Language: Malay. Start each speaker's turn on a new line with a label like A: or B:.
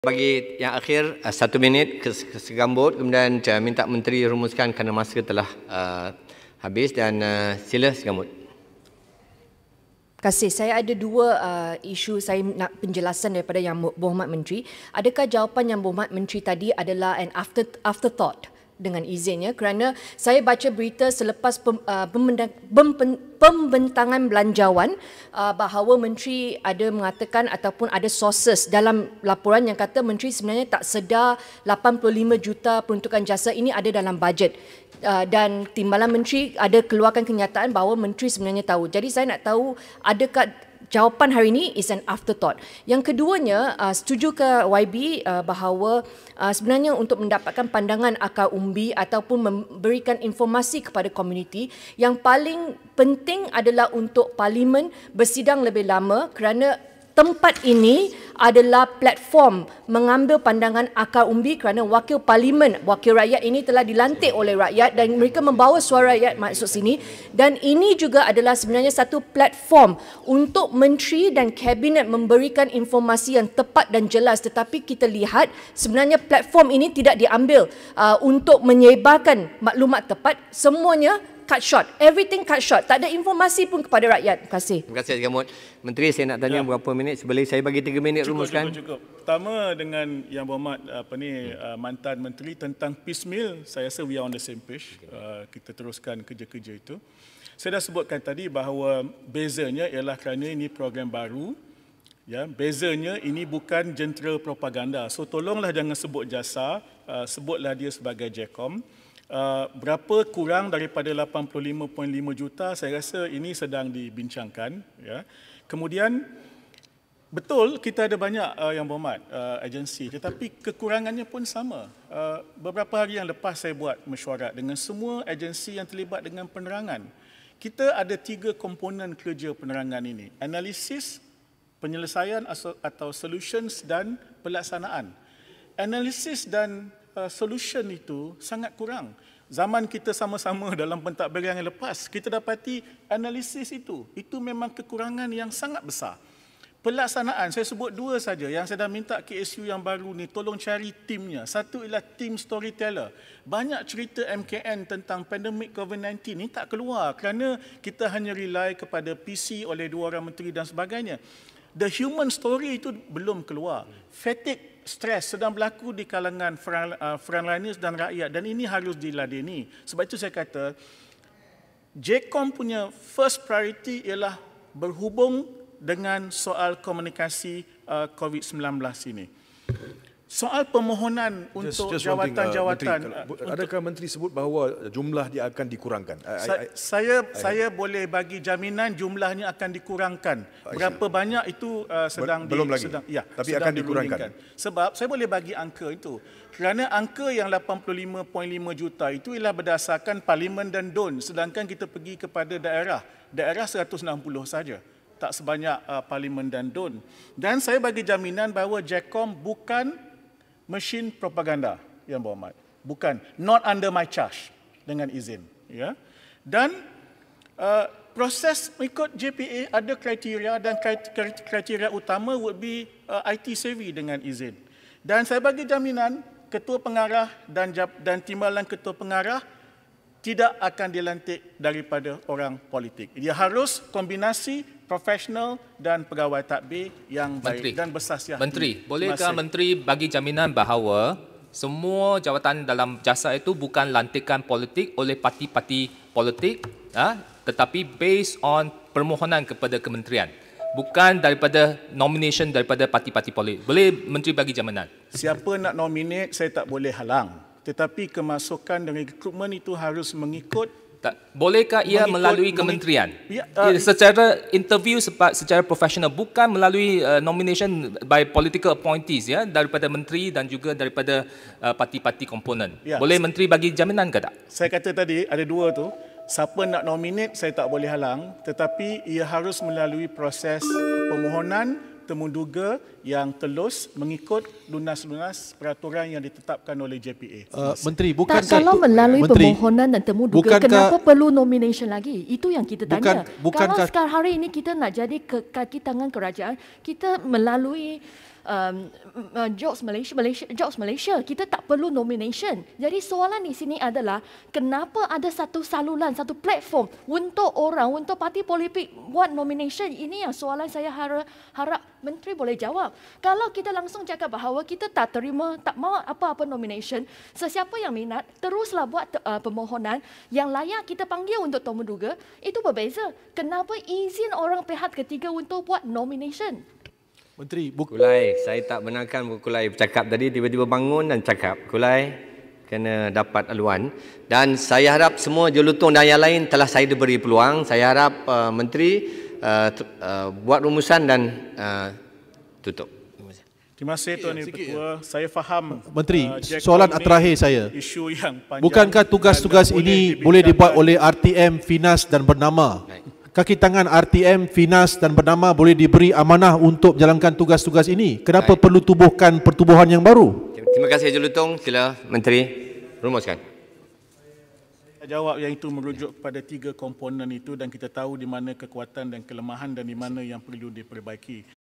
A: Bagi yang akhir 1 minit segambut, kemudian minta Menteri rumuskan kerana masa telah habis dan sila segambut.
B: Terima kasih. Saya ada dua isu saya nak penjelasan daripada Yang Berhormat Menteri. Adakah jawapan Yang Berhormat Menteri tadi adalah an afterthought dengan izinnya, kerana saya baca berita selepas pembentangan belanjawan bahawa Menteri ada mengatakan ataupun ada sources dalam laporan yang kata Menteri sebenarnya tak sedar 85 juta peruntukan jasa ini ada dalam bajet. Dan Timbalan Menteri ada keluarkan kenyataan bahawa Menteri sebenarnya tahu. Jadi saya nak tahu adakah jawapan hari ini is an afterthought. Yang keduanya, setuju ke YB bahawa sebenarnya untuk mendapatkan pandangan akar umbi ataupun memberikan informasi kepada komuniti, yang paling penting adalah untuk Parlimen bersidang lebih lama, kerana tempat ini adalah platform mengambil pandangan akar umbi, kerana wakil Parlimen, wakil rakyat ini telah dilantik oleh rakyat dan mereka membawa suara rakyat masuk sini, dan ini juga adalah sebenarnya satu platform untuk menteri dan kabinet memberikan informasi yang tepat dan jelas. Tetapi kita lihat sebenarnya platform ini tidak diambil untuk menyebarkan maklumat tepat, semuanya cut short, everything cut short, tak ada informasi pun kepada rakyat. Terima kasih.
A: Terima kasih Gamut. Menteri, saya nak tanya berapa minit sebelum saya bagi 3 minit rumuskan.
C: Cukup. Pertama, dengan Yang Berhormat mantan menteri tentang piecemeal, saya rasa we are on the same page. Kita teruskan kerja-kerja itu. Saya dah sebutkan tadi bahawa bezanya ialah kerana ini program baru. Ya, bezanya ini bukan jentera propaganda. So tolonglah jangan sebut jasa, sebutlah dia sebagai JECOM. Berapa kurang daripada 85.5 juta, saya rasa ini sedang dibincangkan. Ya. Kemudian, betul kita ada banyak Yang Berhormat agensi, tetapi kekurangannya pun sama. Beberapa hari yang lepas saya buat mesyuarat dengan semua agensi yang terlibat dengan penerangan. Kita ada 3 komponen kerja penerangan ini: analisis, penyelesaian atau solutions dan pelaksanaan. Analisis dan solution itu sangat kurang. Zaman kita sama-sama dalam pentadbiran yang lepas, kita dapati analisis itu memang kekurangan yang sangat besar. Pelaksanaan, saya sebut 2 saja yang saya dah minta KSU yang baru ni tolong cari timnya. Satu ialah tim storyteller. Banyak cerita MKN tentang pandemik COVID-19 ni tak keluar kerana kita hanya rely kepada PC oleh 2 orang menteri dan sebagainya. The human story itu belum keluar. Fatigue, stres sedang berlaku di kalangan frontliners dan rakyat, dan ini harus diladeni. Sebab itu saya kata JECOM punya first priority ialah berhubung dengan soal komunikasi COVID-19 ini. Soal permohonan untuk jawatan-jawatan.
D: Adakah Menteri sebut bahawa jumlah dia akan dikurangkan?
C: Saya boleh bagi jaminan jumlahnya akan dikurangkan. Berapa banyak itu
D: belum lagi. Tapi akan dikurangkan.
C: Sebab saya boleh bagi angka itu. Kerana angka yang 85.5 juta itu ialah berdasarkan Parlimen dan DUN, sedangkan kita pergi kepada daerah 160 saja. Tak sebanyak Parlimen dan DUN. Dan saya bagi jaminan bahawa JECOM bukan mesin propaganda, Yang Berhormat. Bukan, not under my charge, dengan izin. Ya. Dan proses mengikut JPA ada kriteria, dan kriteria utama would be IT savvy dengan izin. Dan saya bagi jaminan ketua pengarah dan timbalan ketua pengarah tidak akan dilantik daripada orang politik. Dia harus kombinasi profesional dan pegawai tadbir yang baik dan bersasiah.
E: Menteri, bolehkah Menteri bagi jaminan bahawa semua jawatan dalam jasa itu bukan lantikan politik oleh parti-parti politik, tetapi based on permohonan kepada kementerian, bukan daripada nomination daripada parti-parti politik? Boleh Menteri bagi jaminan?
C: Siapa nak nominate, saya tak boleh halang. Tetapi kemasukan dan rekrutmen itu harus mengikut.
E: Bolehkah ia melalui kementerian? Secara interview secara profesional, bukan melalui nomination by political appointees, ya, daripada menteri dan juga daripada parti-parti komponen. Boleh Menteri bagi jaminan ke tak?
C: Saya kata tadi ada 2 tu. Siapa nak nominate saya tak boleh halang, tetapi ia harus melalui proses permohonan temuduga yang telus mengikut lunas-lunas peraturan yang ditetapkan oleh JPA.
F: Menteri, bukan
G: kalau melalui permohonan dan temuduga, kenapa perlu nomination lagi? Itu yang kita tanya. Kalau sekarang hari ini kita nak jadi kaki tangan kerajaan, kita melalui Jobs Malaysia, kita tak perlu nomination. Jadi soalan di sini adalah kenapa ada satu saluran, satu platform untuk orang, untuk parti politik buat nomination. Ini yang soalan saya harap Menteri boleh jawab. Kalau kita langsung cakap bahawa kita tak terima, tak mahu apa-apa nomination, sesiapa yang minat, teruslah buat permohonan yang layak kita panggil untuk temu duga, itu berbeza. Kenapa izin orang pihak ketiga untuk buat nomination?
D: Menteri,
A: Kulai, saya tak benarkan Kulai bercakap tadi, tiba-tiba bangun dan cakap. Kulai kena dapat aluan. Dan saya harap semua julutong dan yang lain telah saya diberi peluang. Saya harap Menteri buat rumusan dan tutup.
C: Terima kasih Tuan Ibu Ketua. Saya faham
D: Menteri,
C: Jack
D: soalan
C: ini
D: terakhir saya.
C: Isu yang panjang.
D: Bukankah tugas-tugas
C: dan
D: ini
C: boleh
D: boleh dibuat
C: dibincangkan.
D: oleh RTM, Finas dan Bernama? Kaki tangan RTM, Finas dan Bernama boleh diberi amanah untuk menjalankan tugas-tugas ini. Kenapa perlu tubuhkan pertubuhan yang baru?
A: Terima kasih julutong. Sila Menteri rumuskan.
C: Saya jawab yang itu merujuk kepada 3 komponen itu dan kita tahu di mana kekuatan dan kelemahan dan di mana yang perlu diperbaiki.